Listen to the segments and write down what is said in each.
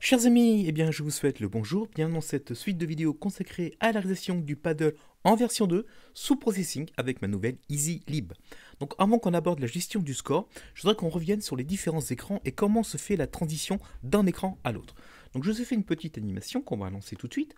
Chers amis, eh bien, je vous souhaite le bonjour, bienvenue dans cette suite de vidéos consacrée à la réalisation du paddle en version 2 sous processing avec ma nouvelle EasyLib. Donc avant qu'on aborde la gestion du score, je voudrais qu'on revienne sur les différents écrans et comment se fait la transition d'un écran à l'autre. Donc je vous ai fait une petite animation qu'on va lancer tout de suite.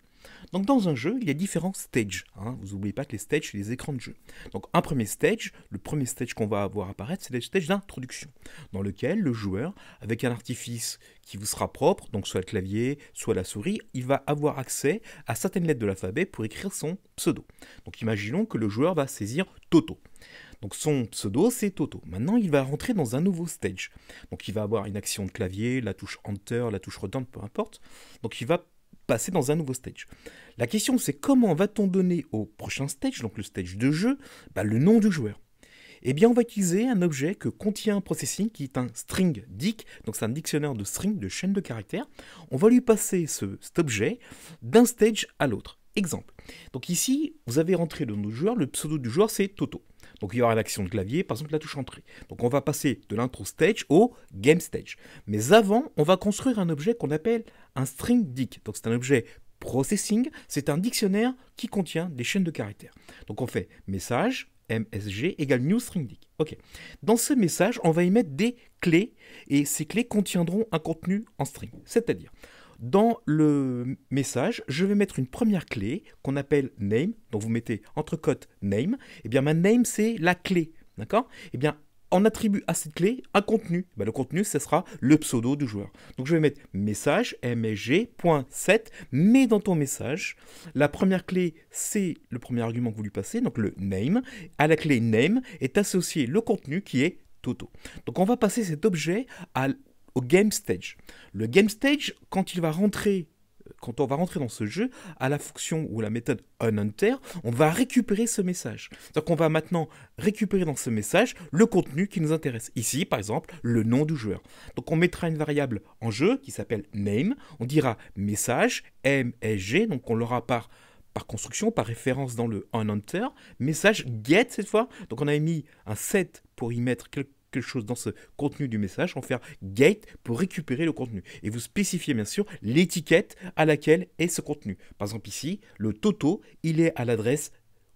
Donc dans un jeu, il y a différents stages. Vous n'oubliez pas que les stages, c'est les écrans de jeu. Donc un premier stage, le premier stage qu'on va voir apparaître, c'est le stage d'introduction, dans lequel le joueur, avec un artifice qui vous sera propre, donc soit le clavier, soit la souris, il va avoir accès à certaines lettres de l'alphabet pour écrire son pseudo. Donc imaginons que le joueur va saisir Toto. Donc son pseudo, c'est Toto. Maintenant, il va rentrer dans un nouveau stage. Donc il va avoir une action de clavier, la touche Enter, la touche Return, peu importe. Donc il va passer dans un nouveau stage. La question, c'est comment va-t-on donner au prochain stage, donc le stage de jeu, le nom du joueur. Eh bien, on va utiliser un objet que contient un processing qui est un string dic, donc c'est un dictionnaire de string, de chaîne de caractères. On va lui passer cet objet d'un stage à l'autre. Exemple. Donc ici, vous avez rentré le nom du joueur, le pseudo du joueur c'est Toto. Donc il y aura l'action de clavier, par exemple la touche entrée. Donc on va passer de l'intro stage au game stage. Mais avant, on va construire un objet qu'on appelle un string dic. Donc c'est un objet processing, c'est un dictionnaire qui contient des chaînes de caractères. Donc on fait message, MSG égale new string dic. Ok. Dans ce message, on va y mettre des clés et ces clés contiendront un contenu en string. C'est-à-dire, dans le message, je vais mettre une première clé qu'on appelle name. Donc vous mettez entre cotes name. Et bien ma name, c'est la clé. D'accord? Et bien on attribue à cette clé un contenu. Le contenu, ce sera le pseudo du joueur. Donc je vais mettre message msg.set, mais dans ton message, la première clé, c'est le premier argument que vous lui passez, donc le name. À la clé name est associé le contenu qui est Toto. Donc on va passer cet objet au game stage. Le game stage, quand on va rentrer dans ce jeu, à la fonction ou la méthode onEnter, on va récupérer ce message. Donc on va maintenant récupérer dans ce message le contenu qui nous intéresse. Ici, par exemple, le nom du joueur. Donc on mettra une variable en jeu qui s'appelle name. On dira message, msg, donc on l'aura par construction, par référence dans le onEnter. Message get cette fois. Donc on a mis un set pour y mettre quelque chose dans ce contenu du message, on va faire get pour récupérer le contenu. Et vous spécifiez bien sûr l'étiquette à laquelle est ce contenu. Par exemple ici, le Toto, il est à l'adresse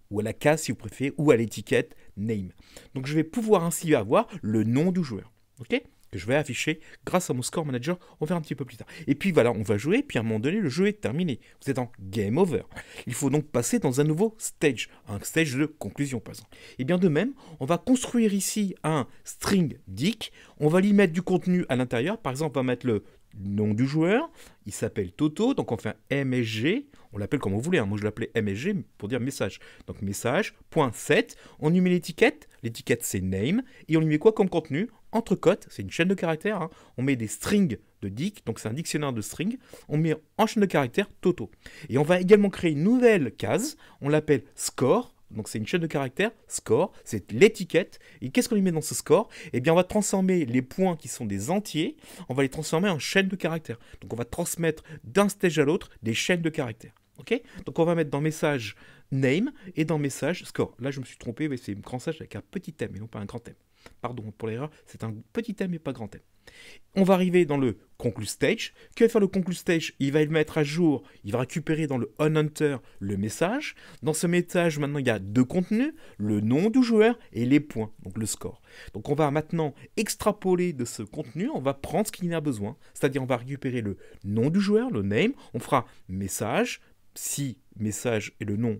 ou à la case si vous préférez, ou à l'étiquette name. Donc je vais pouvoir ainsi avoir le nom du joueur. Ok ? Que je vais afficher grâce à mon score manager, on verra un petit peu plus tard. Et puis voilà, on va jouer, puis à un moment donné, le jeu est terminé. Vous êtes en game over. Il faut donc passer dans un nouveau stage, un stage de conclusion par exemple. Et bien de même, on va construire ici un string dic, on va lui mettre du contenu à l'intérieur, par exemple on va mettre le nom du joueur, il s'appelle Toto, donc on fait un MSG, on l'appelle comme vous voulez, moi je l'appelais MSG pour dire message. Donc message.set, on lui met l'étiquette c'est name, et on lui met quoi comme contenu? Entre cotes, c'est une chaîne de caractères, on met des strings de dic, donc c'est un dictionnaire de strings, on met en chaîne de caractères Toto. Et on va également créer une nouvelle case, on l'appelle score. Donc c'est une chaîne de caractères, score, c'est l'étiquette. Et qu'est-ce qu'on lui met dans ce score? Eh bien on va transformer les points qui sont des entiers, on va les transformer en chaînes de caractères. Donc on va transmettre d'un stage à l'autre des chaînes de caractères. Ok? Donc on va mettre dans message name et dans message score. Là je me suis trompé, mais c'est un grand sage avec un petit m et non pas un grand m. Pardon pour l'erreur, c'est un petit m et pas grand m. On va arriver dans le conclude stage. Que va faire le conclude stage? Il va le mettre à jour, il va récupérer dans le onEnter le message. Dans ce message, maintenant, il y a deux contenus, le nom du joueur et les points, donc le score. Donc on va maintenant extrapoler de ce contenu, on va prendre ce qu'il a besoin, c'est-à-dire on va récupérer le nom du joueur, le name, on fera message, si message est le nom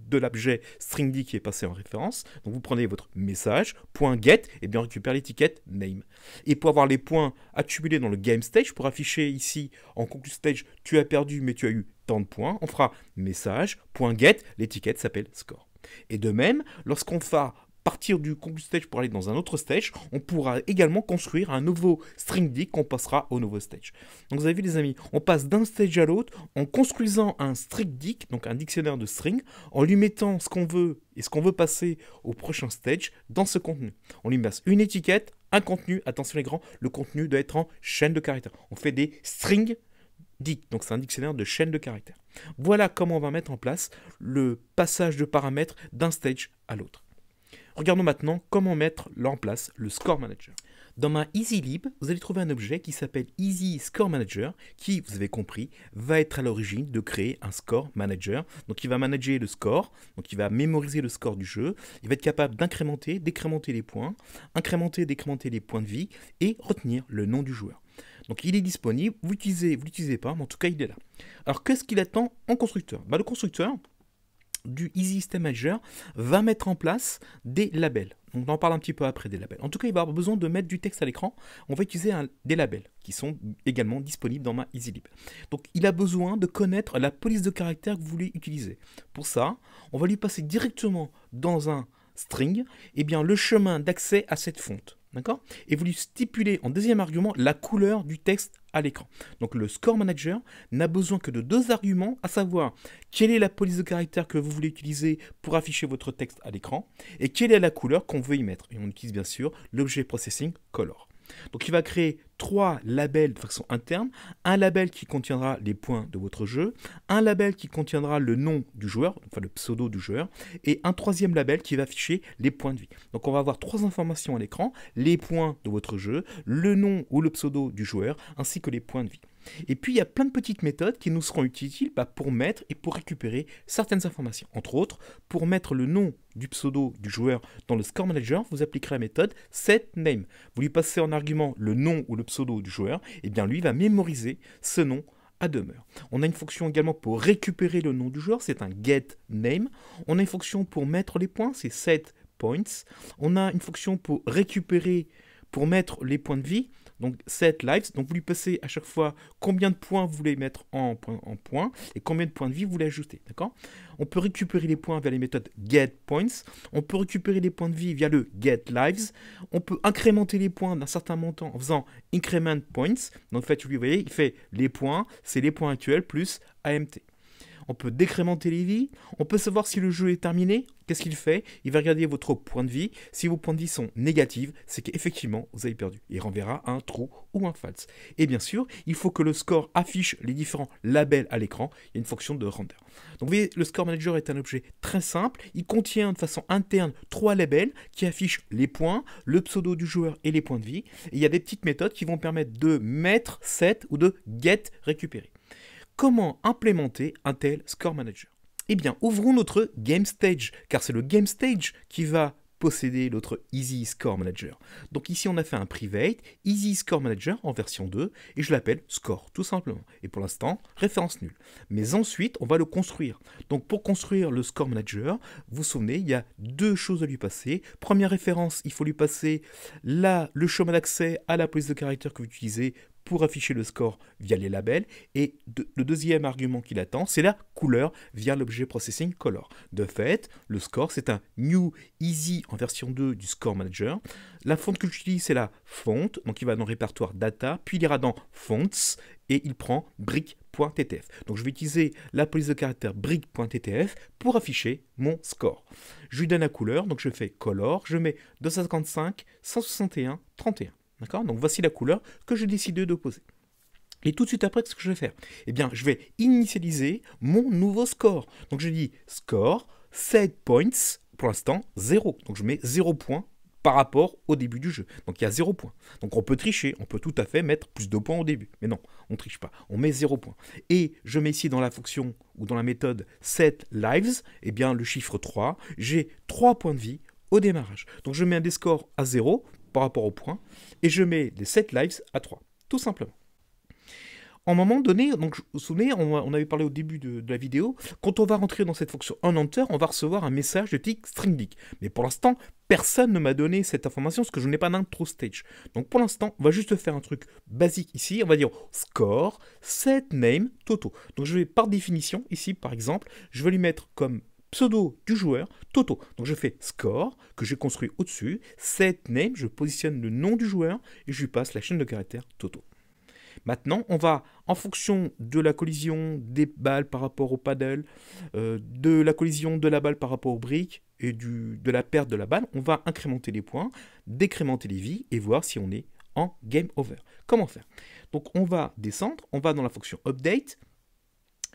de l'objet stringd qui est passé en référence. Donc vous prenez votre message, .get, et bien on récupère l'étiquette name. Et pour avoir les points accumulés dans le game stage, pour afficher ici en conclude stage, tu as perdu mais tu as eu tant de points, on fera message, .get, l'étiquette s'appelle score. Et de même, lorsqu'on va partir du conclude stage pour aller dans un autre stage, on pourra également construire un nouveau string dic qu'on passera au nouveau stage. Donc vous avez vu les amis, on passe d'un stage à l'autre en construisant un string dic, donc un dictionnaire de string, en lui mettant ce qu'on veut et ce qu'on veut passer au prochain stage dans ce contenu. On lui met une étiquette, un contenu, attention les grands, le contenu doit être en chaîne de caractères. On fait des strings dic, donc c'est un dictionnaire de chaîne de caractères. Voilà comment on va mettre en place le passage de paramètres d'un stage à l'autre. Regardons maintenant comment mettre en place le score manager. Dans ma EasyLib, vous allez trouver un objet qui s'appelle Easy Score Manager, qui, vous avez compris, va être à l'origine de créer un Score Manager. Donc il va manager le score, donc il va mémoriser le score du jeu, il va être capable d'incrémenter, décrémenter les points, incrémenter, décrémenter les points de vie, et retenir le nom du joueur. Donc il est disponible, vous l'utilisez pas, mais en tout cas il est là. Alors qu'est-ce qu'il attend en constructeur? Le constructeur du Easy System Manager va mettre en place des labels. Donc on en parle un petit peu après des labels. En tout cas, il va avoir besoin de mettre du texte à l'écran. On va utiliser des labels qui sont également disponibles dans ma EasyLib. Donc il a besoin de connaître la police de caractère que vous voulez utiliser. Pour ça, on va lui passer directement dans un string le chemin d'accès à cette fonte. D'accord? Et vous lui stipulez en deuxième argument la couleur du texte à l'écran. Donc le Score Manager n'a besoin que de deux arguments, à savoir quelle est la police de caractère que vous voulez utiliser pour afficher votre texte à l'écran et quelle est la couleur qu'on veut y mettre. Et on utilise bien sûr l'objet Processing Color. Donc il va créer 3 labels de façon interne, un label qui contiendra les points de votre jeu, un label qui contiendra le nom du joueur, enfin le pseudo du joueur, et un troisième label qui va afficher les points de vie. Donc on va avoir 3 informations à l'écran, les points de votre jeu, le nom ou le pseudo du joueur, ainsi que les points de vie. Et puis il y a plein de petites méthodes qui nous seront utiles pour mettre et pour récupérer certaines informations. Entre autres, pour mettre le nom du pseudo du joueur dans le Score Manager, vous appliquerez la méthode setName. Vous lui passez en argument le nom ou le pseudo du joueur, et bien lui va mémoriser ce nom à demeure. On a une fonction également pour récupérer le nom du joueur, c'est un getName. On a une fonction pour mettre les points, c'est setPoints. On a une fonction pour récupérer, pour mettre les points de vie, donc setLives. Donc vous lui passez à chaque fois combien de points vous voulez mettre en points et combien de points de vie vous voulez ajouter. D'accord? On peut récupérer les points via les méthodes getPoints. On peut récupérer les points de vie via le getLives. On peut incrémenter les points d'un certain montant en faisant incrementPoints. Donc en fait, vous voyez, il fait les points, c'est les points actuels plus AMT. On peut décrémenter les vies, on peut savoir si le jeu est terminé. Qu'est-ce qu'il fait? Il va regarder votre point de vie. Si vos points de vie sont négatifs, c'est qu'effectivement, vous avez perdu. Il renverra un true ou un false. Et bien sûr, il faut que le score affiche les différents labels à l'écran. Il y a une fonction de render. Donc vous voyez, le Score Manager est un objet très simple. Il contient de façon interne 3 labels qui affichent les points, le pseudo du joueur et les points de vie. Et il y a des petites méthodes qui vont permettre de mettre, set ou de get récupérer. Comment implémenter un tel Score Manager? Eh bien, ouvrons notre Game Stage, car c'est le Game Stage qui va posséder notre Easy Score Manager. Donc ici, on a fait un private, Easy Score Manager en version 2, et je l'appelle Score, tout simplement. Et pour l'instant, référence nulle. Mais ensuite, on va le construire. Donc pour construire le Score Manager, vous vous souvenez, il y a 2 choses à lui passer. Première référence, il faut lui passer le chemin d'accès à la police de caractère que vous utilisez pour afficher le score via les labels. Et le deuxième argument qu'il attend, c'est la couleur via l'objet Processing Color. De fait, le score, c'est un New Easy en version 2 du Score Manager. La fonte que j'utilise, c'est la font, donc il va dans le répertoire Data, puis il ira dans Fonts, et il prend brick.ttf. Donc je vais utiliser la police de caractère brick.ttf pour afficher mon score. Je lui donne la couleur, donc je fais Color, je mets 255, 161, 31. D'accord? Donc voici la couleur que j'ai décidé d'opposer. Et tout de suite après, qu'est-ce que je vais faire? Eh bien, je vais initialiser mon nouveau score. Donc je dis score, setPoints, pour l'instant 0. Donc je mets 0 points par rapport au début du jeu. Donc il y a 0 points. Donc on peut tricher, on peut tout à fait mettre plus de points au début. Mais non, on ne triche pas, on met 0 points. Et je mets ici dans la fonction ou dans la méthode setLives, eh bien le chiffre 3, j'ai 3 points de vie au démarrage. Donc je mets un des scores à 0 par rapport au point, et je mets les setLives à 3, tout simplement. En un moment donné, donc vous vous souvenez, on avait parlé au début de la vidéo, quand on va rentrer dans cette fonction onEnter, on va recevoir un message de type stringDict. Mais pour l'instant, personne ne m'a donné cette information parce que je n'ai pas d'intro stage. Donc pour l'instant, on va juste faire un truc basique ici, on va dire score, setName, Toto. Donc je vais par définition, ici par exemple, je vais lui mettre comme pseudo du joueur, Toto. Donc je fais score, que j'ai construit au-dessus, setName, je positionne le nom du joueur, et je lui passe la chaîne de caractères Toto. Maintenant, on va, en fonction de la collision des balles par rapport au paddle, de la collision de la balle par rapport au brick, et de la perte de la balle, on va incrémenter les points, décrémenter les vies, et voir si on est en game over. Comment faire? Donc on va descendre, on va dans la fonction update,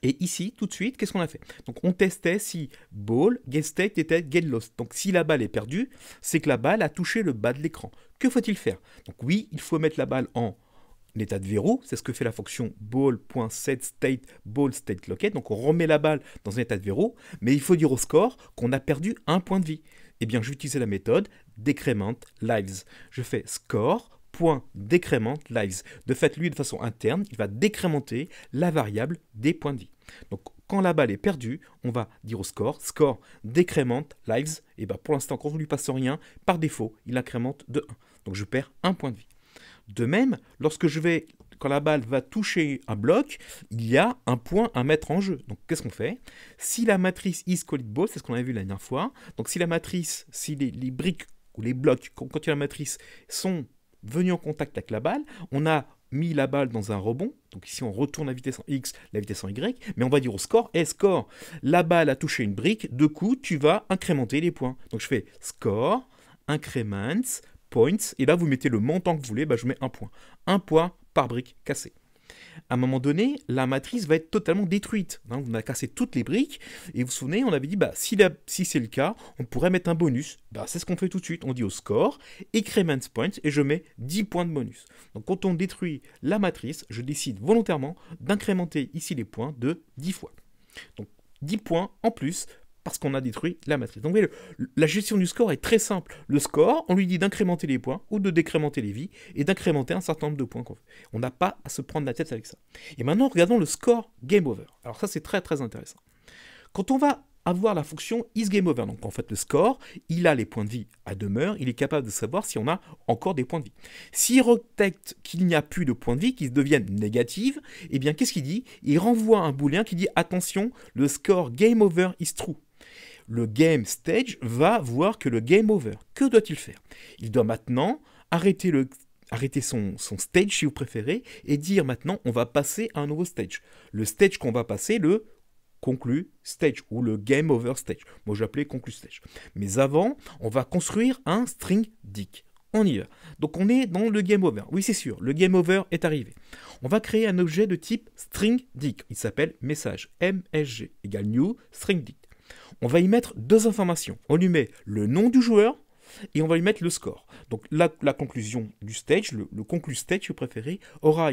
Et ici, tout de suite, qu'est-ce qu'on a fait? Donc on testait si ball, get state était get lost. Donc si la balle est perdue, c'est que la balle a touché le bas de l'écran. Que faut-il faire? Donc oui, il faut mettre la balle en état de verrou, c'est ce que fait la fonction ball.setState ball.stateLocket. Donc on remet la balle dans un état de verrou, mais il faut dire au score qu'on a perdu un point de vie. Eh bien, je vais utiliser la méthode decrement lives. Je fais score.decrement lives. De fait, lui, de façon interne, il va décrémenter la variable des points de vie. Donc, quand la balle est perdue, on va dire au score decrement lives. Et bien, pour l'instant, quand on ne lui passe rien, par défaut, il incrémente de 1. Donc, je perds un point de vie. De même, quand la balle va toucher un bloc, il y a un point à mettre en jeu. Donc, qu'est-ce qu'on fait? Si la matrice is called ball, c'est ce qu'on avait vu la dernière fois. Donc, si la matrice, si les briques ou les blocs, quand il y a la matrice, sont venus en contact avec la balle, on a mis la balle dans un rebond. Donc, ici, on retourne la vitesse en X, la vitesse en Y. Mais on va dire au score, score, la balle a touché une brique. De coup, tu vas incrémenter les points. Donc, je fais score, increments, points, et là vous mettez le montant que vous voulez, je mets un point. Un point par brique cassée. À un moment donné, la matrice va être totalement détruite. On a cassé toutes les briques, et vous vous souvenez, on avait dit, si c'est le cas, on pourrait mettre un bonus. C'est ce qu'on fait tout de suite. On dit au score, increment points, et je mets 10 points de bonus. Donc quand on détruit la matrice, je décide volontairement d'incrémenter ici les points de 10 fois. Donc 10 points en plus, parce qu'on a détruit la matrice. Donc, vous voyez, la gestion du score est très simple. Le score, on lui dit d'incrémenter les points ou de décrémenter les vies et d'incrémenter un certain nombre de points qu'on fait. On n'a pas à se prendre la tête avec ça. Et maintenant, regardons le score game over. Alors ça, c'est très très intéressant. Quand on va avoir la fonction isGameOver, donc en fait le score, il a les points de vie à demeure, il est capable de savoir si on a encore des points de vie. S'il retecte qu'il n'y a plus de points de vie, qu'ils deviennent négatifs, eh bien qu'est-ce qu'il dit? Il renvoie un booléen qui dit attention, le score game over is true. Le game stage va voir que le game over. Que doit-il faire? Il doit maintenant arrêter son stage, si vous préférez, et dire maintenant, on va passer à un nouveau stage. Le stage qu'on va passer, le conclu stage, ou le game over stage. Moi, je l'appelais conclu stage. Mais avant, on va construire un string dict. On y va. Donc, on est dans le game over. Oui, c'est sûr, le game over est arrivé. On va créer un objet de type string dict. Il s'appelle message, MSG, égale new string dict. On va y mettre deux informations. On lui met le nom du joueur et on va lui mettre le score. Donc la conclusion du stage, le conclu stage, si vous préférez, aura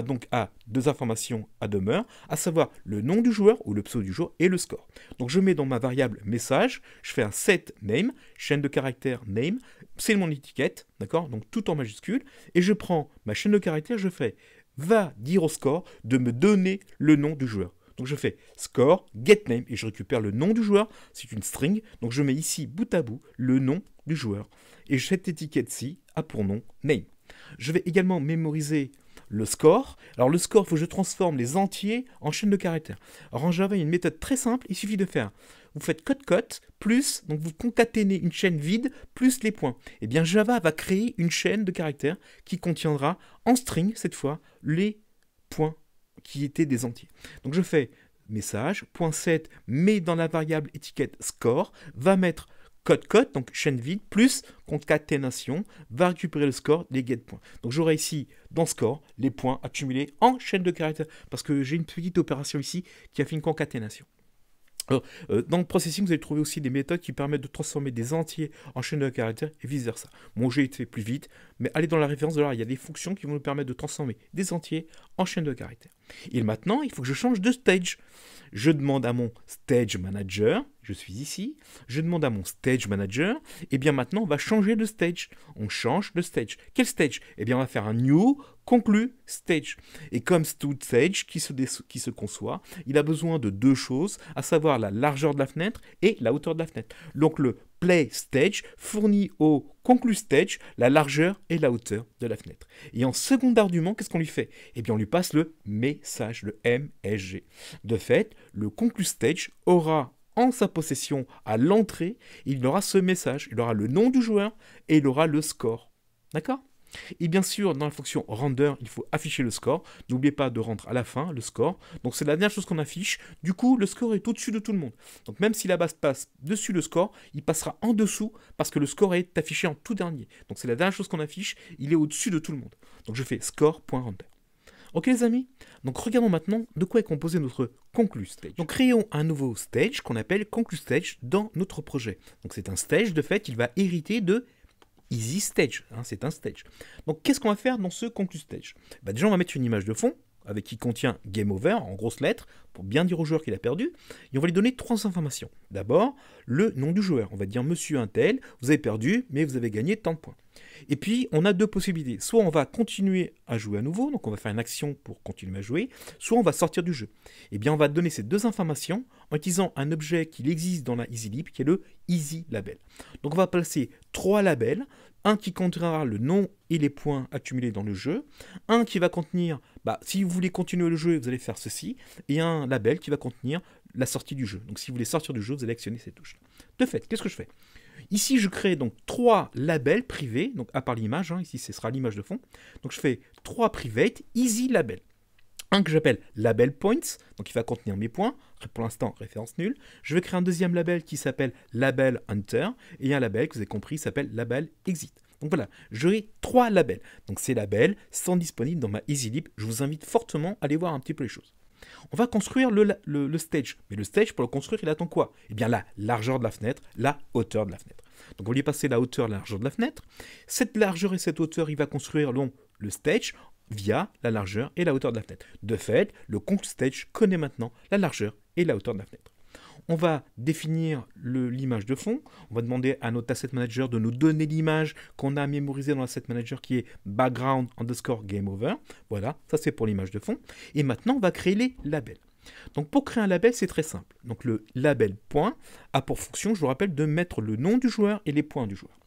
donc deux informations à demeure, à savoir le nom du joueur ou le pseudo du joueur et le score. Donc je mets dans ma variable message, je fais un set name, chaîne de caractères name, c'est mon étiquette, d'accord, donc tout en majuscule, et je prends ma chaîne de caractères, je fais va dire au score de me donner le nom du joueur. Donc je fais score, getName, et je récupère le nom du joueur, c'est une string, donc je mets ici bout à bout le nom du joueur. Et cette étiquette-ci a pour nom name. Je vais également mémoriser le score. Alors le score, il faut que je transforme les entiers en chaîne de caractères. Alors en Java, il y a une méthode très simple, il suffit de faire, vous faites cut, plus, donc vous concaténez une chaîne vide, plus les points. Et bien Java va créer une chaîne de caractères qui contiendra en string, cette fois, les points qui étaient des entiers. Donc je fais message, .set, met dans la variable étiquette score, va mettre cut, donc chaîne vide, plus concaténation, va récupérer le score des getPoints. Donc j'aurai ici, dans score, les points accumulés en chaîne de caractères, parce que j'ai une petite opération ici qui a fait une concaténation. Alors, dans le processing, vous allez trouver aussi des méthodes qui permettent de transformer des entiers en chaîne de caractères et vice versa. Bon, j'ai été plus vite, mais allez dans la référence de là, il y a des fonctions qui vont nous permettre de transformer des entiers en chaîne de caractères. Et maintenant, il faut que je change de stage. Je demande à mon stage manager, je suis ici, je demande à mon stage manager, et bien maintenant on va changer de stage. On change de stage. Quel stage? Eh bien on va faire un new conclu stage. Et comme tout stage qui se conçoit, il a besoin de deux choses, à savoir la largeur de la fenêtre et la hauteur de la fenêtre. Donc le play stage fournit au conclu stage la largeur et la hauteur de la fenêtre. Et en second argument, qu'est-ce qu'on lui fait? Eh bien on lui passe le message, le MSG. De fait, le conclu stage aura en sa possession à l'entrée, il aura ce message, il aura le nom du joueur et il aura le score. D'accord? Et bien sûr, dans la fonction render, il faut afficher le score. N'oubliez pas de rendre à la fin le score. Donc c'est la dernière chose qu'on affiche. Du coup, le score est au-dessus de tout le monde. Donc même si la base passe dessus le score, il passera en dessous parce que le score est affiché en tout dernier. Donc c'est la dernière chose qu'on affiche, il est au-dessus de tout le monde. Donc je fais score.render. Ok les amis? Donc regardons maintenant de quoi est composé notre conclu stage. Donc créons un nouveau stage qu'on appelle conclu stage dans notre projet. Donc c'est un stage, de fait, il va hériter de easy stage, hein, c'est un stage. Donc qu'est-ce qu'on va faire dans ce conclu stage? Bah, déjà on va mettre une image de fond avec qui contient game over en grosses lettres pour bien dire au joueur qu'il a perdu, et on va lui donner 3 informations. D'abord, le nom du joueur. On va dire monsieur untel, vous avez perdu, mais vous avez gagné tant de points. Et puis, on a 2 possibilités. Soit on va continuer à jouer à nouveau, donc on va faire une action pour continuer à jouer, soit on va sortir du jeu. Et bien, on va donner ces 2 informations en utilisant un objet qui existe dans la EasyLib, qui est le Easy Label. Donc on va placer 3 labels, un qui contiendra le nom et les points accumulés dans le jeu, un qui va contenir, si vous voulez continuer le jeu, vous allez faire ceci, et un label qui va contenir la sortie du jeu. Donc si vous voulez sortir du jeu, vous allez actionner ces touches. De fait, qu'est-ce que je fais? Ici, je crée donc 3 labels privés, donc à part l'image, ici ce sera l'image de fond. Donc je fais 3 private easy labels. Un que j'appelle label points, donc il va contenir mes points, pour l'instant référence nulle. Je vais créer un deuxième label qui s'appelle label hunter, et un label que vous avez compris s'appelle label exit. Donc voilà, j'aurai 3 labels. Donc ces labels sont disponibles dans ma EasyLib. Je vous invite fortement à aller voir un petit peu les choses. On va construire le stage. Mais le stage, pour le construire, il attend quoi? Eh bien la largeur de la fenêtre, la hauteur de la fenêtre. Donc on va lui passer la hauteur, la largeur de la fenêtre. Cette largeur et cette hauteur, il va construire le stage via la largeur et la hauteur de la fenêtre. De fait, le conclu stage connaît maintenant la largeur et la hauteur de la fenêtre. On va définir l'image de fond. On va demander à notre asset manager de nous donner l'image qu'on a mémorisée dans l'asset manager qui est background underscore game over. Voilà, ça c'est pour l'image de fond. Et maintenant, on va créer les labels. Donc pour créer un label, c'est très simple. Donc le label point a pour fonction, je vous rappelle, de mettre le nom du joueur et les points du joueur.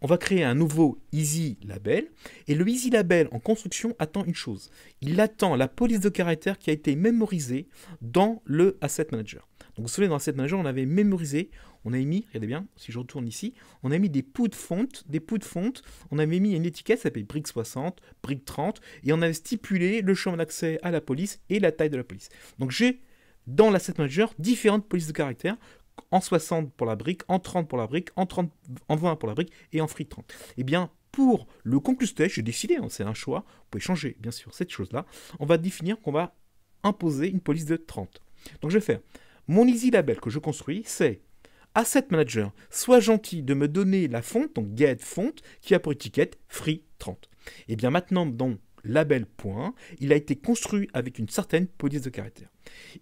On va créer un nouveau Easy Label, et le Easy Label en construction attend une chose. Il attend la police de caractère qui a été mémorisée dans le Asset Manager. Donc vous savez, dans l'Asset Manager, on avait mémorisé, on avait mis, regardez bien, si je retourne ici, on a mis des pots de fonte, on avait mis une étiquette, ça s'appelle brick 60, brick 30, et on avait stipulé le champ d'accès à la police et la taille de la police. Donc j'ai, dans l'Asset Manager, différentes polices de caractère, en 60 pour la brique, en 30 pour la brique, en 20 pour la brique et en free 30. Et bien, pour le conclu stage, j'ai décidé, c'est un choix, vous pouvez changer bien sûr cette chose-là, on va définir qu'on va imposer une police de 30. Donc je vais faire, mon easy label que je construis, c'est Asset Manager, sois gentil de me donner la fonte, donc get font, qui a pour étiquette free 30. Et bien maintenant, dans label point, il a été construit avec une certaine police de caractère.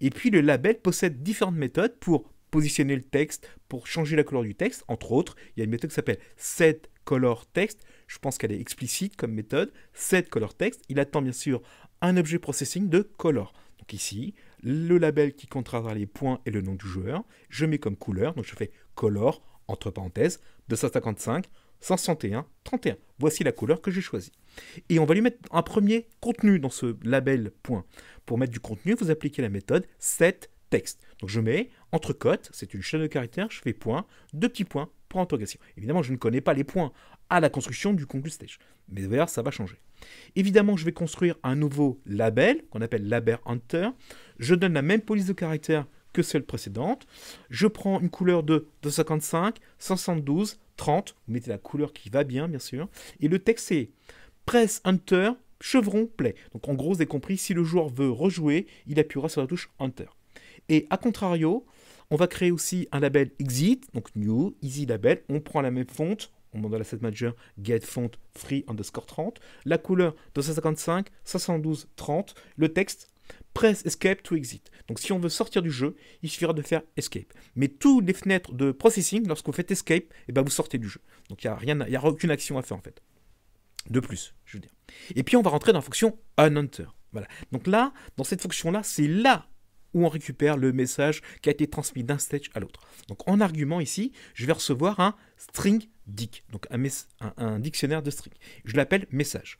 Et puis le label possède différentes méthodes pour positionner le texte, pour changer la couleur du texte. Entre autres, il y a une méthode qui s'appelle setColorText. Je pense qu'elle est explicite comme méthode. setColorText. Il attend bien sûr un objet processing de color. Donc ici, le label qui contiendra les points et le nom du joueur. Je mets comme couleur, donc je fais color, entre parenthèses, 255, 161, 31. Voici la couleur que j'ai choisie. Et on va lui mettre un premier contenu dans ce label point. Pour mettre du contenu, vous appliquez la méthode setText. Donc je mets entre cotes, c'est une chaîne de caractères, je fais point, 2 petits points pour interrogation. Évidemment, je ne connais pas les points à la construction du conclu stage. Mais d'ailleurs, ça va changer. Évidemment, je vais construire un nouveau label, qu'on appelle label hunter. Je donne la même police de caractère que celle précédente. Je prends une couleur de 255, 172, 30. Vous mettez la couleur qui va bien, bien sûr. Et le texte c'est press hunter, chevron play. Donc en gros, vous avez compris, si le joueur veut rejouer, il appuiera sur la touche hunter. Et à contrario, on va créer aussi un label exit, donc new, easy label. On prend la même fonte, on demande à l'asset manager get font free underscore 30. La couleur 255, 512, 30. Le texte press escape to exit. Donc si on veut sortir du jeu, il suffira de faire escape. Mais toutes les fenêtres de processing, lorsque vous faites escape, vous sortez du jeu. Donc il n'y a aucune action à faire en fait. De plus, je veux dire. Et puis on va rentrer dans la fonction unhunter. Voilà. Donc là, dans cette fonction-là, c'est là où on récupère le message qui a été transmis d'un stage à l'autre. Donc en argument ici, je vais recevoir un string dic, donc un dictionnaire de string. Je l'appelle message.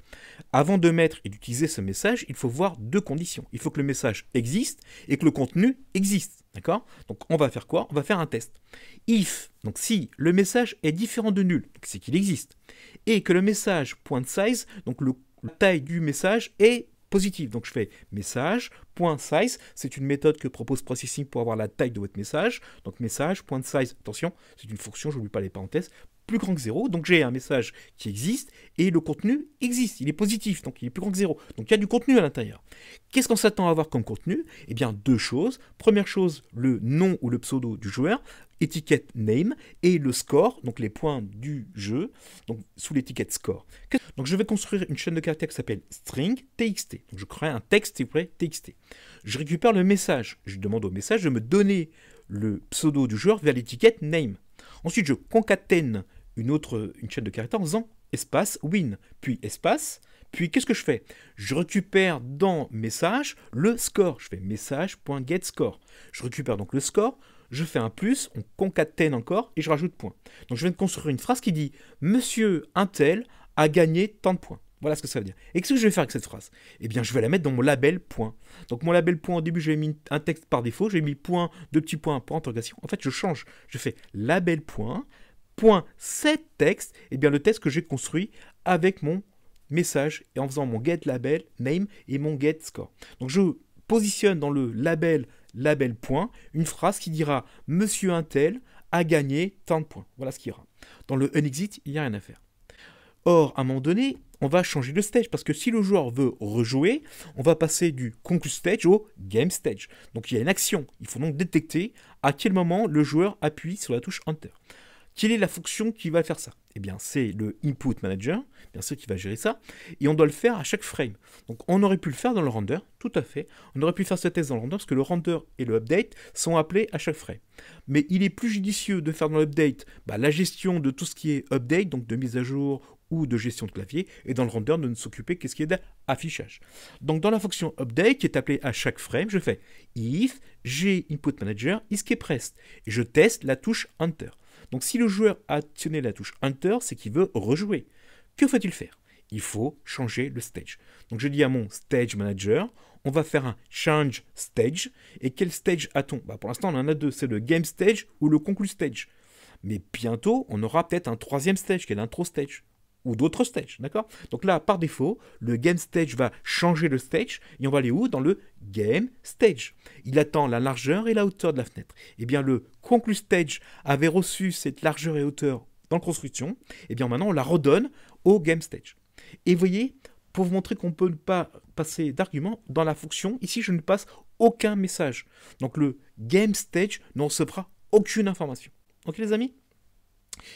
Avant de mettre et d'utiliser ce message, il faut voir 2 conditions. Il faut que le message existe et que le contenu existe. D'accord? Donc on va faire quoi? On va faire un test. If, donc si le message est différent de nul, c'est qu'il existe, et que le message .size, donc la taille du message est positive. Donc je fais message .size, c'est une méthode que propose Processing pour avoir la taille de votre message. Donc message, .size, attention, c'est une fonction, je n'oublie pas les parenthèses, plus grand que 0. Donc j'ai un message qui existe et le contenu existe. Il est positif, donc il est plus grand que 0. Donc il y a du contenu à l'intérieur. Qu'est-ce qu'on s'attend à avoir comme contenu? Eh bien, deux choses. Première chose, le nom ou le pseudo du joueur, étiquette name, et le score, donc les points du jeu, donc sous l'étiquette score. Donc je vais construire une chaîne de caractères qui s'appelle string txt. Donc je crée un texte txt. Je récupère le message. Je demande au message de me donner le pseudo du joueur vers l'étiquette name. Ensuite, je concatène une chaîne de caractères en faisant espace win, puis espace, puis qu'est-ce que je fais? Je récupère dans message le score. Je fais message.getScore. Je récupère donc le score, je fais un plus, on concatène encore et je rajoute point. Donc je viens de construire une phrase qui dit Monsieur Untel a gagné tant de points. Voilà ce que ça veut dire. Et qu'est-ce que je vais faire avec cette phrase? Eh bien, je vais la mettre dans mon label point. Donc mon label point, au début, j'avais mis un texte par défaut, j'ai mis point, deux petits points, point interrogation. En fait, je change. Je fais label point, point set text, et bien le texte que j'ai construit avec mon message et en faisant mon get label name et mon get score. Donc je positionne dans le label point une phrase qui dira Monsieur Untel a gagné tant de points. Voilà ce qu'il y aura. Dans le unexit, il n'y a rien à faire. Or, à un moment donné, on va changer de stage parce que si le joueur veut rejouer, on va passer du conclude stage au game stage. Donc il y a une action. Il faut donc détecter à quel moment le joueur appuie sur la touche Enter. Quelle est la fonction qui va faire ça? Eh bien, c'est le input manager, bien sûr, qui va gérer ça, et on doit le faire à chaque frame. Donc, on aurait pu le faire dans le render, tout à fait. On aurait pu faire ce test dans le render, parce que le render et le update sont appelés à chaque frame. Mais il est plus judicieux de faire dans l'update la gestion de tout ce qui est update, donc de mise à jour ou de gestion de clavier, et dans le render, de ne s'occuper qu'est-ce qui est d'affichage. Donc, dans la fonction update, qui est appelée à chaque frame, je fais if g_input_manager is_keypressed, et je teste la touche Enter. Donc si le joueur a actionné la touche Enter, c'est qu'il veut rejouer. Que faut-il faire? Il faut changer le stage. Donc je dis à mon stage manager, on va faire un change stage. Et quel stage a-t-on? Pour l'instant, on en a deux, c'est le game stage ou le conclude stage. Mais bientôt, on aura peut-être un troisième stage, qui est l'intro stage. Ou d'autres stages, d'accord? Donc là, par défaut, le game stage va changer le stage, et on va aller où? Dans le game stage. Il attend la largeur et la hauteur de la fenêtre. Eh bien, le conclude stage avait reçu cette largeur et hauteur dans la construction, et bien maintenant, on la redonne au game stage. Et vous voyez, pour vous montrer qu'on ne peut pas passer d'argument, dans la fonction, ici, je ne passe aucun message. Donc le game stage ne recevra aucune information. Ok, les amis?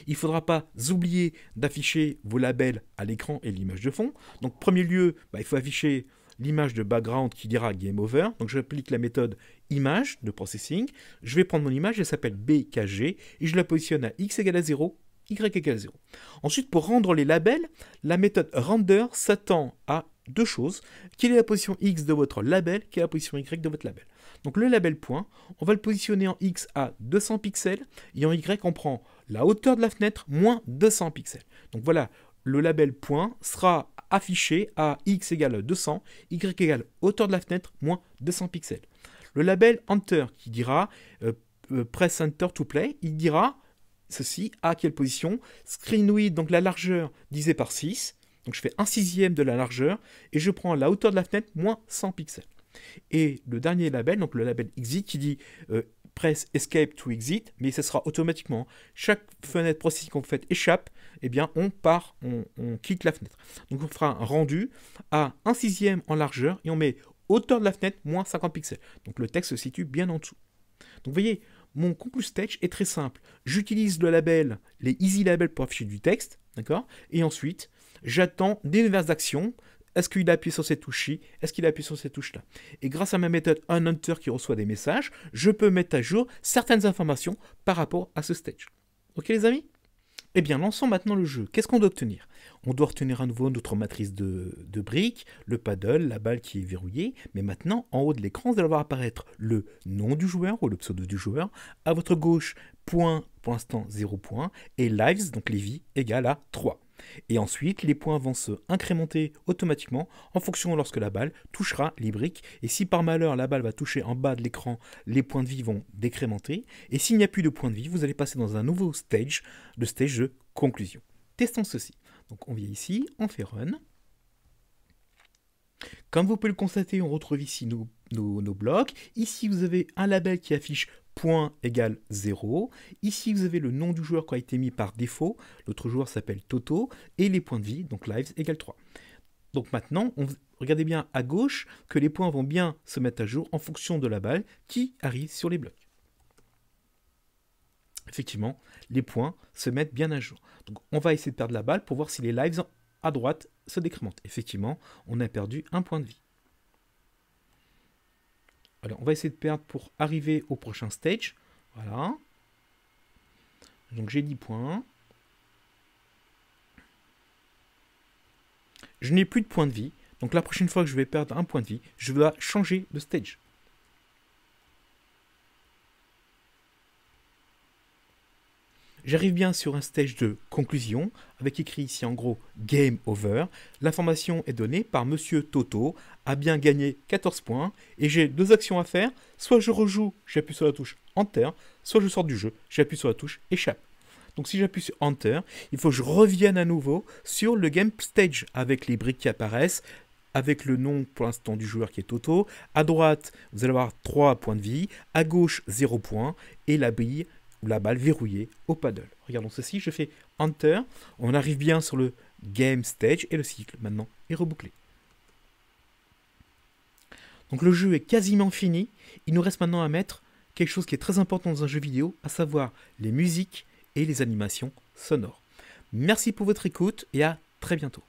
Il ne faudra pas oublier d'afficher vos labels à l'écran et l'image de fond. Donc, premier lieu, il faut afficher l'image de background qui dira Game Over. Donc, j'applique la méthode image de processing. Je vais prendre mon image, elle s'appelle BKG, et je la positionne à x égale à 0, y égale à 0. Ensuite, pour rendre les labels, la méthode render s'attend à deux choses. Quelle est la position X de votre label? Quelle est la position Y de votre label? Donc le label point, on va le positionner en X à 200 pixels et en Y on prend la hauteur de la fenêtre moins 200 pixels. Donc voilà, le label point sera affiché à X égale 200, Y égale hauteur de la fenêtre moins 200 pixels. Le label Enter qui dira Press Enter to play, il dira ceci à quelle position? Screen width, donc la largeur divisé par 6. Donc je fais 1/6 de la largeur et je prends la hauteur de la fenêtre moins 100 pixels. Et le dernier label, donc le label exit qui dit press escape to exit, mais ce sera automatiquement. Chaque fenêtre processing qu'on fait échappe, eh bien on part, on quitte la fenêtre. Donc on fera un rendu à 1/6 en largeur et on met hauteur de la fenêtre moins 50 pixels. Donc le texte se situe bien en dessous. Donc vous voyez, mon conclude stage est très simple. J'utilise le label, les easy labels pour afficher du texte, d'accord? Et ensuite, j'attends des diverses actions. Est-ce qu'il a appuyé sur cette touche-ci? Est-ce qu'il a appuyé sur cette touche-là? Et grâce à ma méthode onHunter qui reçoit des messages, je peux mettre à jour certaines informations par rapport à ce stage. Ok les amis? Eh bien, lançons maintenant le jeu. Qu'est-ce qu'on doit obtenir? On doit obtenir à nouveau notre matrice de briques, le paddle, la balle qui est verrouillée. Mais maintenant, en haut de l'écran, vous allez voir apparaître le nom du joueur ou le pseudo du joueur. À votre gauche, point, pour l'instant 0 point. Et lives, donc les vies, égale à 3. Et ensuite, les points vont se incrémenter automatiquement en fonction lorsque la balle touchera les briques. Et si par malheur la balle va toucher en bas de l'écran, les points de vie vont décrémenter. Et s'il n'y a plus de points de vie, vous allez passer dans un nouveau stage, le stage de conclusion. Testons ceci. Donc on vient ici, on fait run. Comme vous pouvez le constater, on retrouve ici nos blocs. Ici, vous avez un label qui affiche point égale 0. Ici, vous avez le nom du joueur qui a été mis par défaut. L'autre joueur s'appelle Toto. Et les points de vie, donc lives égale 3. Donc maintenant, regardez bien à gauche que les points vont bien se mettre à jour en fonction de la balle qui arrive sur les blocs. Effectivement, les points se mettent bien à jour. Donc on va essayer de perdre la balle pour voir si les lives à droite se décrémentent. Effectivement, on a perdu un point de vie. Alors, on va essayer de perdre pour arriver au prochain stage. Voilà. Donc j'ai 10 points. Je n'ai plus de points de vie. Donc la prochaine fois que je vais perdre un point de vie, je dois changer de stage. J'arrive bien sur un stage de conclusion, avec écrit ici en gros Game Over. L'information est donnée par Monsieur Toto, a bien gagné 14 points, et j'ai 2 actions à faire. Soit je rejoue, j'appuie sur la touche Enter, soit je sors du jeu, j'appuie sur la touche Échappe. Donc si j'appuie sur Enter, il faut que je revienne à nouveau sur le Game Stage, avec les briques qui apparaissent, avec le nom pour l'instant du joueur qui est Toto. À droite, vous allez avoir 3 points de vie, à gauche 0 points, et la bille ou la balle verrouillée au paddle. Regardons ceci, je fais Enter, on arrive bien sur le Game Stage et le cycle maintenant est rebouclé. Donc le jeu est quasiment fini, il nous reste maintenant à mettre quelque chose qui est très important dans un jeu vidéo, à savoir les musiques et les animations sonores. Merci pour votre écoute et à très bientôt.